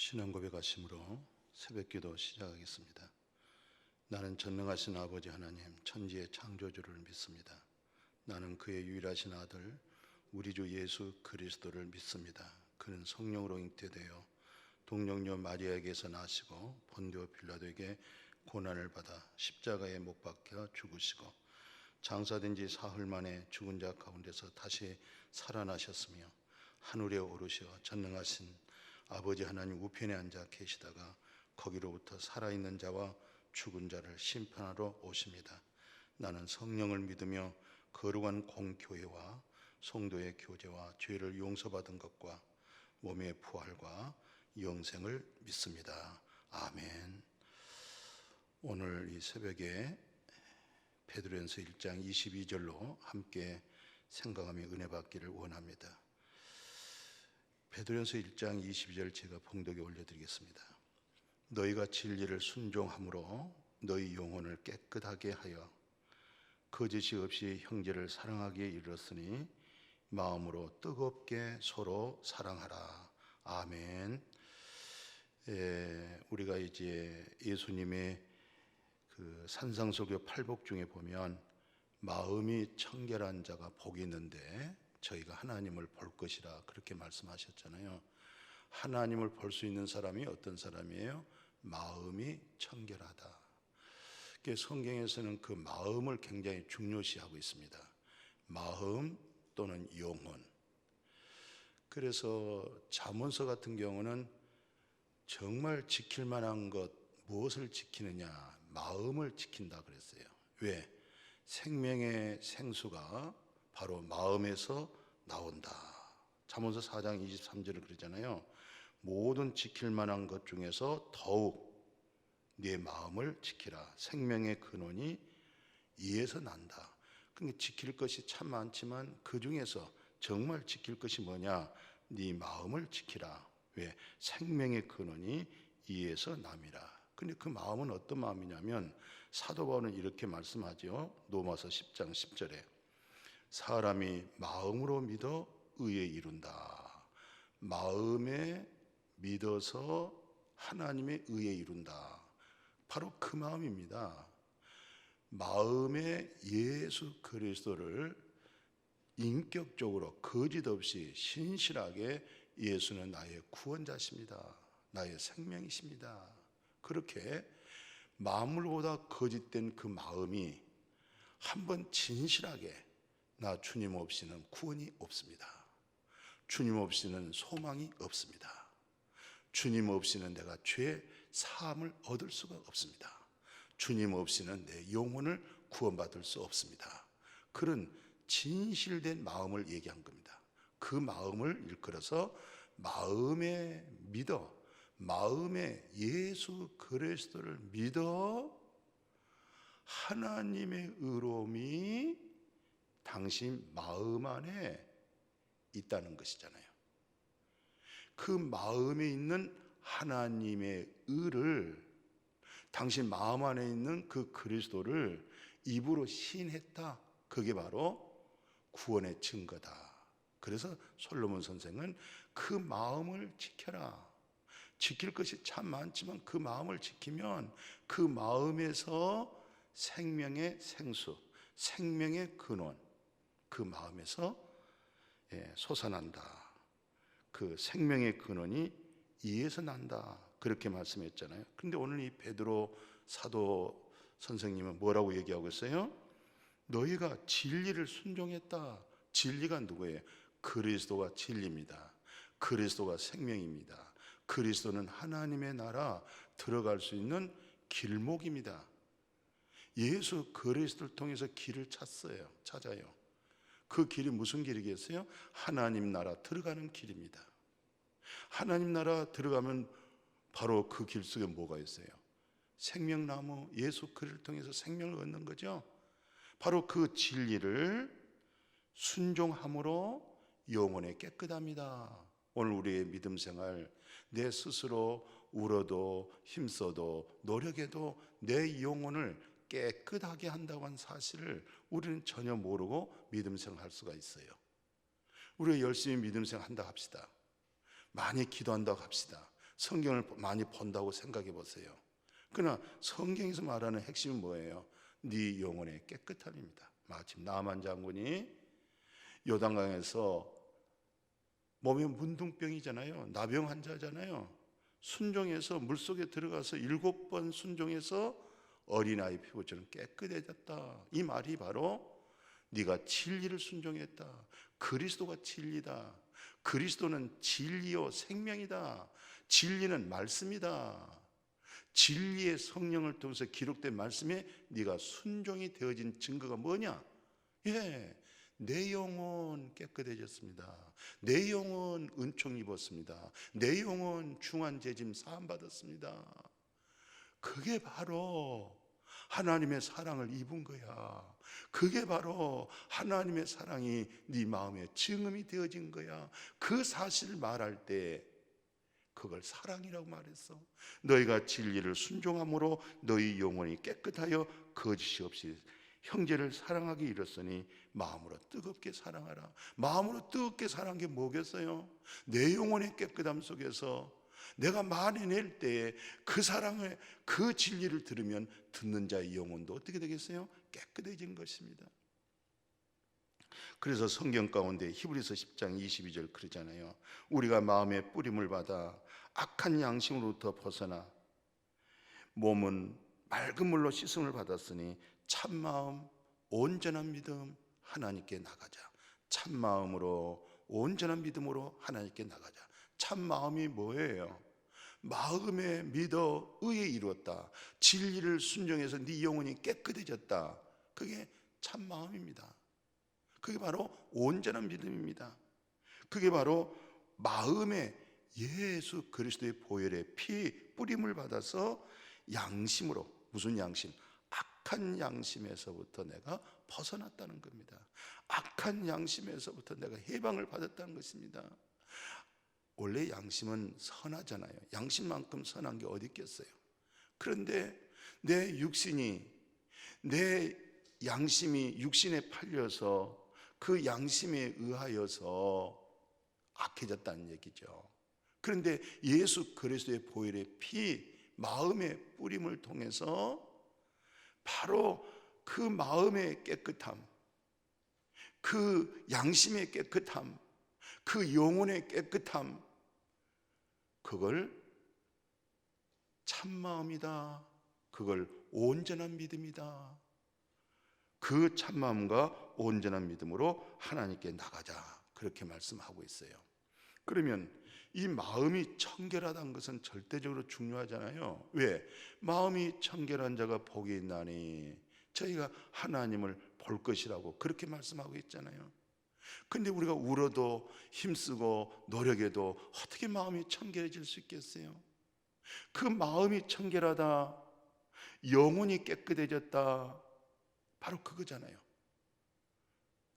신앙 고백하심으로 새벽기도 시작하겠습니다. 나는 전능하신 아버지 하나님 천지의 창조주를 믿습니다. 나는 그의 유일하신 아들 우리 주 예수 그리스도를 믿습니다. 그는 성령으로 잉태되어 동정녀 마리아에게서 나시고 본디오 빌라도에게 고난을 받아 십자가에 못 박혀 죽으시고 장사된 지 사흘 만에 죽은 자 가운데서 다시 살아나셨으며 하늘에 오르셔 전능하신 아버지 하나님 우편에 앉아 계시다가 거기로부터 살아있는 자와 죽은 자를 심판하러 오십니다. 나는 성령을 믿으며 거룩한 공교회와 성도의 교제와 죄를 용서받은 것과 몸의 부활과 영생을 믿습니다. 아멘. 오늘 이 새벽에 베드로전서 1장 22절로 함께 생각하며 은혜 받기를 원합니다. 베드로전서 1장 22절 제가 봉독에 올려드리겠습니다. 너희가 진리를 순종함으로 너희 영혼을 깨끗하게 하여 거짓이 없이 형제를 사랑하기에 이르렀으니 마음으로 뜨겁게 서로 사랑하라. 아멘. 우리가 이제 예수님의 그 산상수교 팔복 중에 보면 마음이 청결한 자가 복이 있는데 저희가 하나님을 볼 것이라 그렇게 말씀하셨잖아요. 하나님을 볼 수 있는 사람이 어떤 사람이에요? 마음이 청결하다. 성경에서는 그 마음을 굉장히 중요시하고 있습니다. 마음 또는 영혼. 그래서 잠언서 같은 경우는 정말 지킬 만한 것 무엇을 지키느냐? 마음을 지킨다 그랬어요. 왜? 생명의 생수가 바로 마음에서 나온다. 잠언서 4장 23절을 그러잖아요. 모든 지킬 만한 것 중에서 더욱 네 마음을 지키라. 생명의 근원이 이에서 난다. 그러니까 지킬 것이 참 많지만 그 중에서 정말 지킬 것이 뭐냐? 네 마음을 지키라. 왜? 생명의 근원이 이에서 남이라. 근데 그 마음은 어떤 마음이냐면 사도 바울은 이렇게 말씀하죠. 로마서 10장 10절에 사람이 마음으로 믿어 의에 이룬다. 마음에 믿어서 하나님의 의에 이룬다. 바로 그 마음입니다. 마음에 예수 그리스도를 인격적으로 거짓 없이 신실하게 예수는 나의 구원자십니다. 나의 생명이십니다. 그렇게 만물보다 거짓된 그 마음이 한번 진실하게 나 주님 없이는 구원이 없습니다. 주님 없이는 소망이 없습니다. 주님 없이는 내가 죄 사함을 얻을 수가 없습니다. 주님 없이는 내 영혼을 구원받을 수 없습니다. 그런 진실된 마음을 얘기한 겁니다. 그 마음을 일컬어서 마음에 믿어, 마음에 예수 그리스도를 믿어 하나님의 의로움이 당신 마음 안에 있다는 것이잖아요. 그 마음에 있는 하나님의 의를 당신 마음 안에 있는 그 그리스도를 입으로 시인했다. 그게 바로 구원의 증거다. 그래서 솔로몬 선생은 그 마음을 지켜라. 지킬 것이 참 많지만 그 마음을 지키면 그 마음에서 생명의 생수, 생명의 근원, 그 마음에서 솟아난다. 그 생명의 근원이 이에서 난다. 그렇게 말씀했잖아요. 그런데 오늘 이 베드로 사도 선생님은 뭐라고 얘기하고 있어요? 너희가 진리를 순종했다. 진리가 누구예요? 그리스도가 진리입니다. 그리스도가 생명입니다. 그리스도는 하나님의 나라 들어갈 수 있는 길목입니다. 예수 그리스도를 통해서 길을 찾아요. 그 길이 무슨 길이겠어요? 하나님 나라 들어가는 길입니다. 하나님 나라 들어가면 바로 그 길 속에 뭐가 있어요? 생명나무 예수 그리스도를 통해서 생명을 얻는 거죠. 바로 그 진리를 순종함으로 영혼의 깨끗합니다. 오늘 우리의 믿음 생활, 내 스스로 울어도 힘써도 노력해도 내 영혼을 깨끗하게 한다고 한 사실을 우리는 전혀 모르고 믿음 생활할 수가 있어요. 우리가 열심히 믿음 생활 한다고 합시다. 많이 기도한다고 합시다. 성경을 많이 본다고 생각해 보세요. 그러나 성경에서 말하는 핵심은 뭐예요? 네 영혼의 깨끗함입니다. 마침 나만 장군이 요단강에서 몸에 문둥병이잖아요. 나병 환자잖아요. 순종해서 물속에 들어가서 7번 순종해서 어린아이 피부처럼 깨끗해졌다. 이 말이 바로 네가 진리를 순종했다. 그리스도가 진리다. 그리스도는 진리요 생명이다. 진리는 말씀이다. 진리의 성령을 통해서 기록된 말씀에 네가 순종이 되어진 증거가 뭐냐? 내 영혼 깨끗해졌습니다. 내 영혼 은총 입었습니다. 내 영혼 중한 죄짐 사함 받았습니다. 그게 바로 하나님의 사랑을 입은 거야. 그게 바로 하나님의 사랑이 네 마음에 증음이 되어진 거야. 그 사실을 말할 때 그걸 사랑이라고 말했어. 너희가 진리를 순종함으로 너희 영혼이 깨끗하여 거짓이 없이 형제를 사랑하기 이르렀으니 마음으로 뜨겁게 사랑하라. 마음으로 뜨겁게 사랑한 게 뭐겠어요? 내 영혼의 깨끗함 속에서 내가 말해낼 때에 그 사랑을, 그 진리를 들으면 듣는 자의 영혼도 어떻게 되겠어요? 깨끗해진 것입니다. 그래서 성경 가운데 히브리서 10장 22절 그러잖아요. 우리가 마음의 뿌림을 받아 악한 양심으로부터 벗어나 몸은 맑은 물로 씻음을 받았으니 참마음 온전한 믿음 하나님께 나가자. 참마음으로 온전한 믿음으로 하나님께 나가자. 참마음이 뭐예요? 마음에 믿어 의에 이루었다. 진리를 순종해서 네 영혼이 깨끗해졌다. 그게 참마음입니다. 그게 바로 온전한 믿음입니다. 그게 바로 마음에 예수 그리스도의 보혈의 피 뿌림을 받아서 양심으로, 무슨 양심? 악한 양심에서부터 내가 벗어났다는 겁니다. 악한 양심에서부터 내가 해방을 받았다는 것입니다. 원래 양심은 선하잖아요. 양심만큼 선한 게 어디 있겠어요? 그런데 내 육신이, 내 양심이 육신에 팔려서 그 양심에 의하여서 악해졌다는 얘기죠. 그런데 예수 그리스도의 보혈의 피, 마음의 뿌림을 통해서 바로 그 마음의 깨끗함, 그 양심의 깨끗함, 그 영혼의 깨끗함, 그걸 참마음이다. 그걸 온전한 믿음이다. 그 참마음과 온전한 믿음으로 하나님께 나가자. 그렇게 말씀하고 있어요. 그러면 이 마음이 청결하다는 것은 절대적으로 중요하잖아요. 왜? 마음이 청결한 자가 복이 있나니 저희가 하나님을 볼 것이라고 그렇게 말씀하고 있잖아요. 근데 우리가 울어도 힘쓰고 노력해도 어떻게 마음이 청결해질 수 있겠어요? 그 마음이 청결하다, 영혼이 깨끗해졌다, 바로 그거잖아요.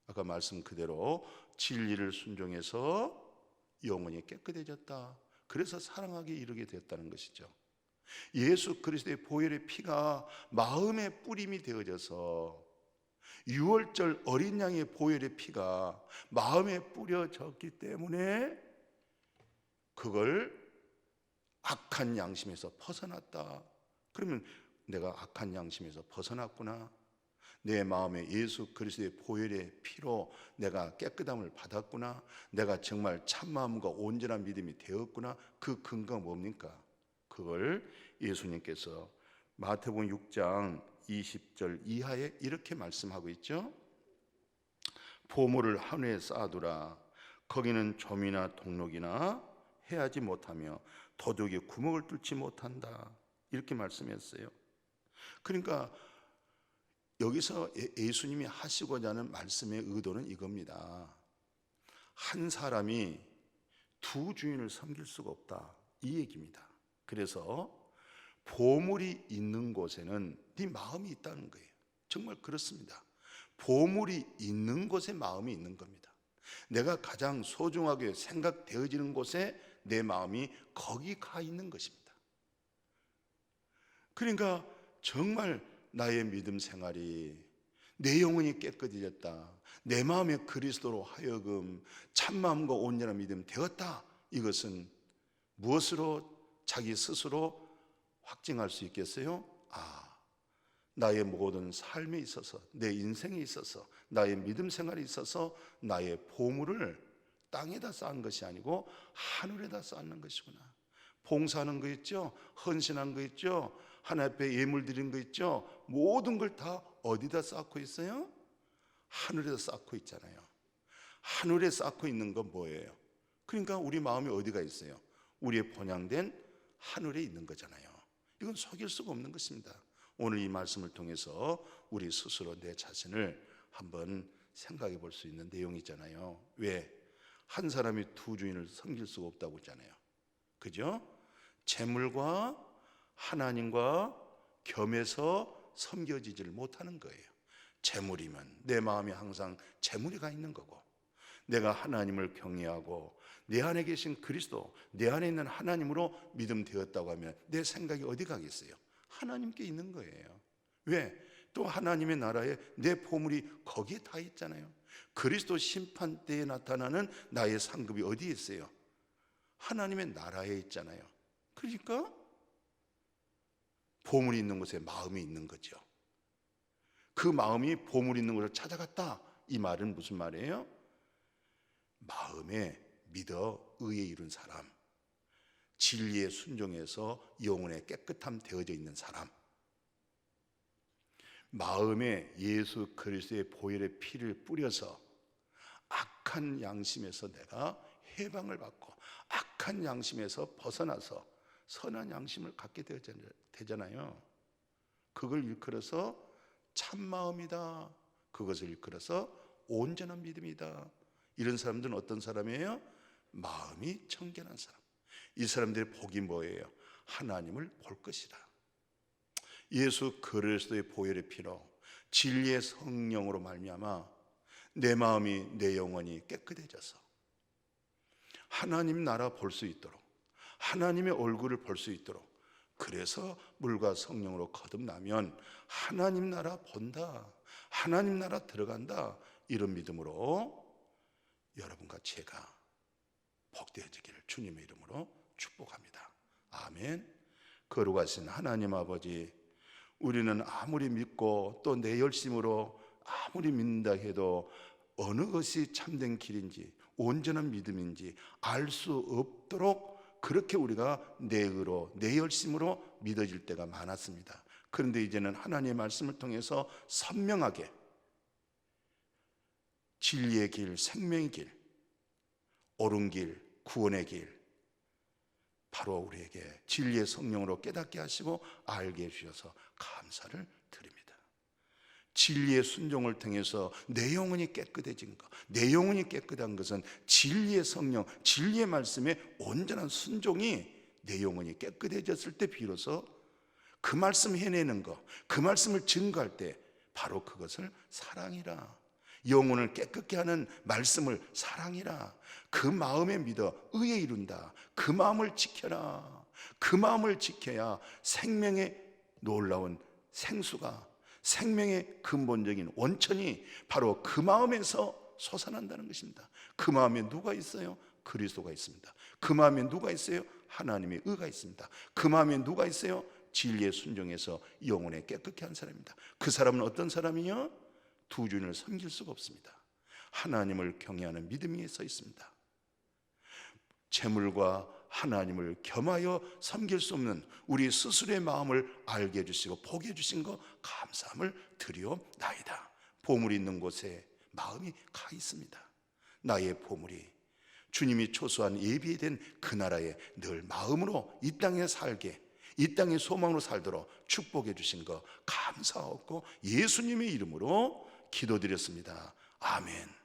아까 말씀 그대로 진리를 순종해서 영혼이 깨끗해졌다. 그래서 사랑하게 이르게 됐다는 것이죠. 예수 그리스도의 보혈의 피가 마음의 뿌림이 되어져서 유월절 어린 양의 보혈의 피가 마음에 뿌려졌기 때문에 그걸 악한 양심에서 벗어났다. 그러면 내가 악한 양심에서 벗어났구나. 내 마음에 예수 그리스도의 보혈의 피로 내가 깨끗함을 받았구나. 내가 정말 참마음과 온전한 믿음이 되었구나. 그 근거가 뭡니까? 그걸 예수님께서 마태복음 6장 20절 이하에 이렇게 말씀하고 있죠. 보물을 하늘에 쌓아두라. 거기는 좀이나 동록이나 해하지 못하며 도둑이 구멍을 뚫지 못한다. 이렇게 말씀했어요. 그러니까 여기서 예수님이 하시고자 하는 말씀의 의도는 이겁니다. 한 사람이 두 주인을 섬길 수가 없다, 이 얘기입니다. 그래서 보물이 있는 곳에는 네 마음이 있다는 거예요. 정말 그렇습니다. 보물이 있는 곳에 마음이 있는 겁니다. 내가 가장 소중하게 생각되어지는 곳에 내 마음이 거기 가 있는 것입니다. 그러니까 정말 나의 믿음 생활이, 내 영혼이 깨끗해졌다, 내 마음에 그리스도로 하여금 참마음과 온전한 믿음 되었다. 이것은 무엇으로 자기 스스로 확증할 수 있겠어요? 나의 모든 삶에 있어서, 내 인생에 있어서, 나의 믿음 생활에 있어서 나의 보물을 땅에다 쌓은 것이 아니고 하늘에다 쌓는 것이구나. 봉사하는 거 있죠? 헌신한 거 있죠? 하나님 앞에 예물 드린 거 있죠? 모든 걸 다 어디다 쌓고 있어요? 하늘에다 쌓고 있잖아요. 하늘에 쌓고 있는 건 뭐예요? 그러니까 우리 마음이 어디가 있어요? 우리의 본향된 하늘에 있는 거잖아요. 이건 속일 수가 없는 것입니다. 오늘 이 말씀을 통해서 우리 스스로 내 자신을 한번 생각해 볼 수 있는 내용이잖아요. 왜? 한 사람이 두 주인을 섬길 수가 없다고 했잖아요. 그죠? 재물과 하나님과 겸해서 섬겨지지를 못하는 거예요. 재물이면 내 마음이 항상 재물이 가 있는 거고, 내가 하나님을 경외하고 내 안에 계신 그리스도, 내 안에 있는 하나님으로 믿음되었다고 하면 내 생각이 어디 가겠어요? 하나님께 있는 거예요. 왜? 또 하나님의 나라에 내 보물이 거기에 다 있잖아요. 그리스도 심판 때에 나타나는 나의 상급이 어디에 있어요? 하나님의 나라에 있잖아요. 그러니까 보물이 있는 곳에 마음이 있는 거죠. 그 마음이 보물이 있는 곳을 찾아갔다, 이 말은 무슨 말이에요? 마음에 믿어 의에 이룬 사람, 진리에 순종해서 영혼의 깨끗함 되어져 있는 사람, 마음에 예수 그리스도의 보혈의 피를 뿌려서 악한 양심에서 내가 해방을 받고 악한 양심에서 벗어나서 선한 양심을 갖게 되잖아요. 그걸 일컬어서 참마음이다, 그것을 일컬어서 온전한 믿음이다. 이런 사람들은 어떤 사람이에요? 마음이 청결한 사람. 이 사람들의 복이 뭐예요? 하나님을 볼 것이다. 예수 그리스도의 보혈의 피로 진리의 성령으로 말미암아 내 마음이, 내 영혼이 깨끗해져서 하나님 나라 볼 수 있도록, 하나님의 얼굴을 볼 수 있도록, 그래서 물과 성령으로 거듭나면 하나님 나라 본다, 하나님 나라 들어간다, 이런 믿음으로 여러분과 제가 복되어지기를 주님의 이름으로 축복합니다. 아멘. 거룩하신 하나님 아버지, 우리는 아무리 믿고 또 내 열심으로 아무리 믿는다 해도 어느 것이 참된 길인지 온전한 믿음인지 알 수 없도록 그렇게 우리가 내 의로, 내 열심으로 믿어질 때가 많았습니다. 그런데 이제는 하나님의 말씀을 통해서 선명하게 진리의 길, 생명의 길, 옳은 길, 구원의 길, 바로 우리에게 진리의 성령으로 깨닫게 하시고 알게 해주셔서 감사를 드립니다. 진리의 순종을 통해서 내 영혼이 깨끗해진 것, 내 영혼이 깨끗한 것은 진리의 성령, 진리의 말씀에 온전한 순종이 내 영혼이 깨끗해졌을 때 비로소 그 말씀 해내는 것, 그 말씀을 증거할 때 바로 그것을 사랑이라, 영혼을 깨끗게 하는 말씀을 사랑이라, 그 마음에 믿어 의에 이룬다, 그 마음을 지켜라. 그 마음을 지켜야 생명의 놀라운 생수가, 생명의 근본적인 원천이 바로 그 마음에서 솟아난다는 것입니다. 그 마음에 누가 있어요? 그리스도가 있습니다. 그 마음에 누가 있어요? 하나님의 의가 있습니다. 그 마음에 누가 있어요? 진리에 순종해서 영혼에 깨끗게 한 사람입니다. 그 사람은 어떤 사람이요? 두 주인을 섬길 수가 없습니다. 하나님을 경외하는 믿음이 서 있습니다. 재물과 하나님을 겸하여 섬길 수 없는 우리 스스로의 마음을 알게 해주시고 보게 해주신 것 감사함을 드리옵나이다. 보물이 있는 곳에 마음이 가 있습니다. 나의 보물이 주님이 초소한 예비된 그 나라에 늘 마음으로 이 땅에 살게, 이 땅의 소망으로 살도록 축복해 주신 것 감사하고 예수님의 이름으로 기도드렸습니다. 아멘.